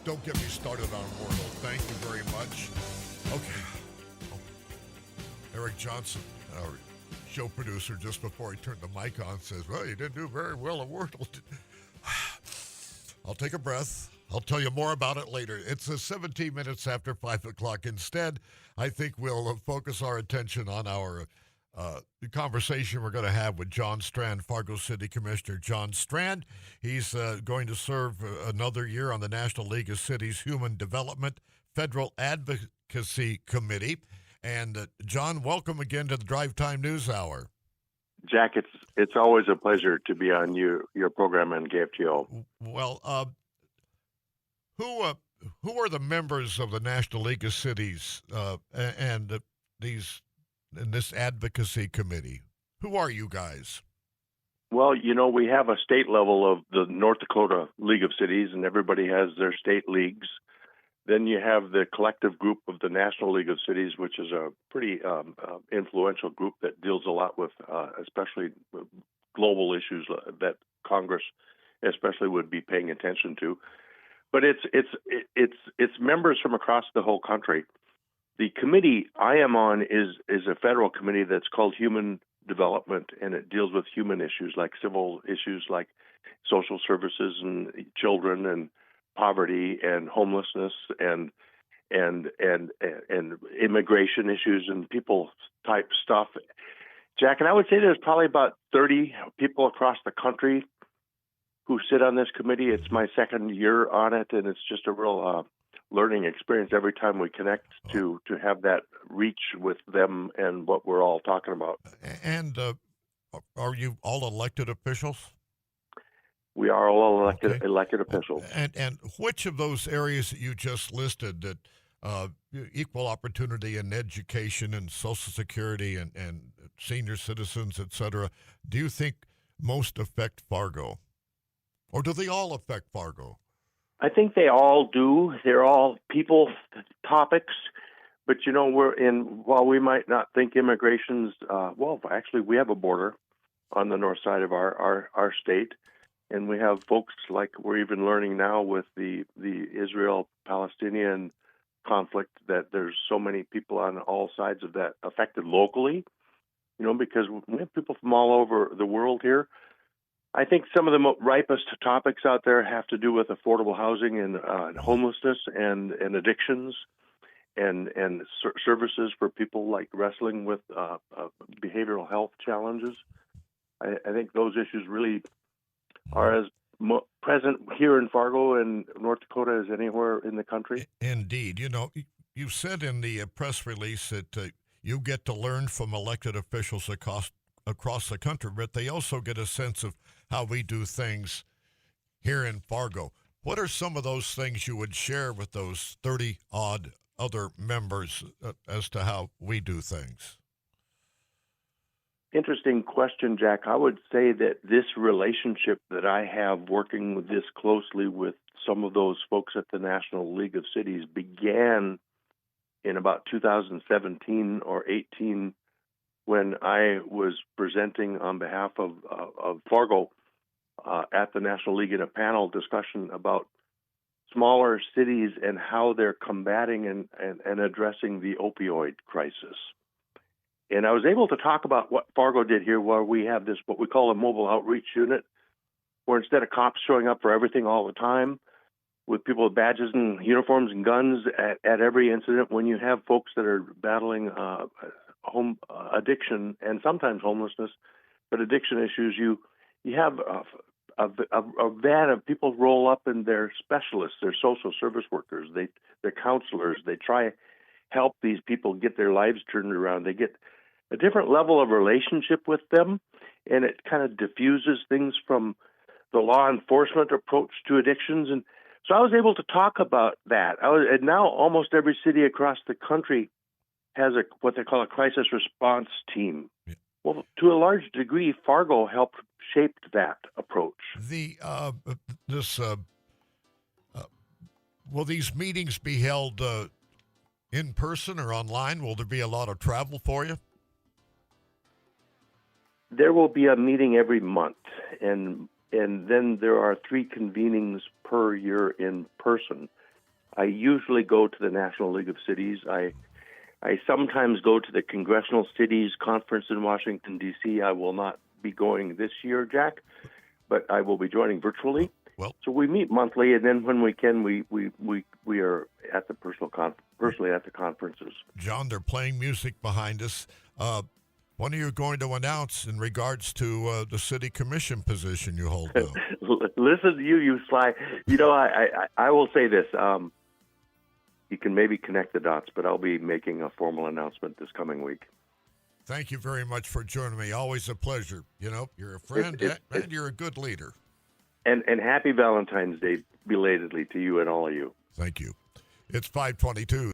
Don't get me started on Wordle. Thank you very much. Okay. Eric Johnson, our show producer, just before he turned the mic on, says, well, you didn't do very well at Wordle. I'll take a breath. I'll tell you more about it later. It's 17 minutes after 5 o'clock. Instead, I think we'll focus our attention on our conversation we're going to have with John Strand, Fargo City Commissioner John Strand. He's going to serve another year on the National League of Cities Human Development Federal Advocacy Committee. And John, welcome again to the Drive Time News Hour. Jack, it's always a pleasure to be on your program on KFTO. Well, who are the members of the National League of Cities and this advocacy committee? Who are you guys? Well, we have a state level of the North Dakota League of Cities, and everybody has their state leagues. Then you have the collective group of the National League of Cities, which is a pretty influential group that deals a lot with, especially global issues that Congress, especially, would be paying attention to. But it's members from across the whole country. The committee I am on is a federal committee that's called Human Development, and it deals with human issues like civil issues like social services and children and poverty and homelessness and immigration issues and people type stuff. Jack, and I would say there's probably about 30 people across the country who sit on this committee. It's my second year on it, and it's just a real learning experience every time we connect to have that reach with them and what we're all talking about. And are you all elected officials? We are all elected officials. And which of those areas that you just listed, that equal opportunity in education and Social Security and senior citizens, et cetera, do you think most affect Fargo? Or do they all affect Fargo? I think they all do. They're all people topics. But, while we might not think immigration's, actually, we have a border on the north side of our state. And we have folks like we're even learning now with the Israel-Palestinian conflict that there's so many people on all sides of that affected locally, because we have people from all over the world here. I think some of the ripest topics out there have to do with affordable housing and homelessness and addictions and services for people like wrestling with behavioral health challenges. I think those issues really are as present here in Fargo and North Dakota as anywhere in the country. Indeed. You said in the press release that you get to learn from elected officials across the country, but they also get a sense of how we do things here in Fargo. What are some of those things you would share with those 30-odd other members as to how we do things? Interesting question, Jack. I would say that this relationship that I have working this closely with some of those folks at the National League of Cities began in about 2017 or 18 when I was presenting on behalf of Fargo at the National League in a panel discussion about smaller cities and how they're combating and addressing the opioid crisis. And I was able to talk about what Fargo did here, where we have this, what we call a mobile outreach unit, where instead of cops showing up for everything all the time, with people with badges and uniforms and guns at every incident, when you have folks that are battling home addiction and sometimes homelessness, but addiction issues, you have a van of people roll up, and they're specialists, they're social service workers, they're counselors, they try help these people get their lives turned around. They get a different level of relationship with them, and it kind of diffuses things from the law enforcement approach to addictions. And so I was able to talk about that. And now almost every city across the country has what they call a crisis response team. Yeah. Well, to a large degree, Fargo helped shape that approach. Will these meetings be held in person or online? Will there be a lot of travel for you? There will be a meeting every month, and then there are 3 convenings per year in person. I usually go to the National League of Cities. I sometimes go to the Congressional Cities Conference in Washington, D.C. I will not be going this year, Jack, but I will be joining virtually. Well, so we meet monthly, and then when we can, we are at the personally at the conferences. John, they're playing music behind us. When are you going to announce in regards to the city commission position you hold now? Listen to you Sly. I will say this. You can maybe connect the dots, but I'll be making a formal announcement this coming week. Thank you very much for joining me. Always a pleasure. You're a friend and you're a good leader. And happy Valentine's Day belatedly to you and all of you. Thank you. It's 5:22.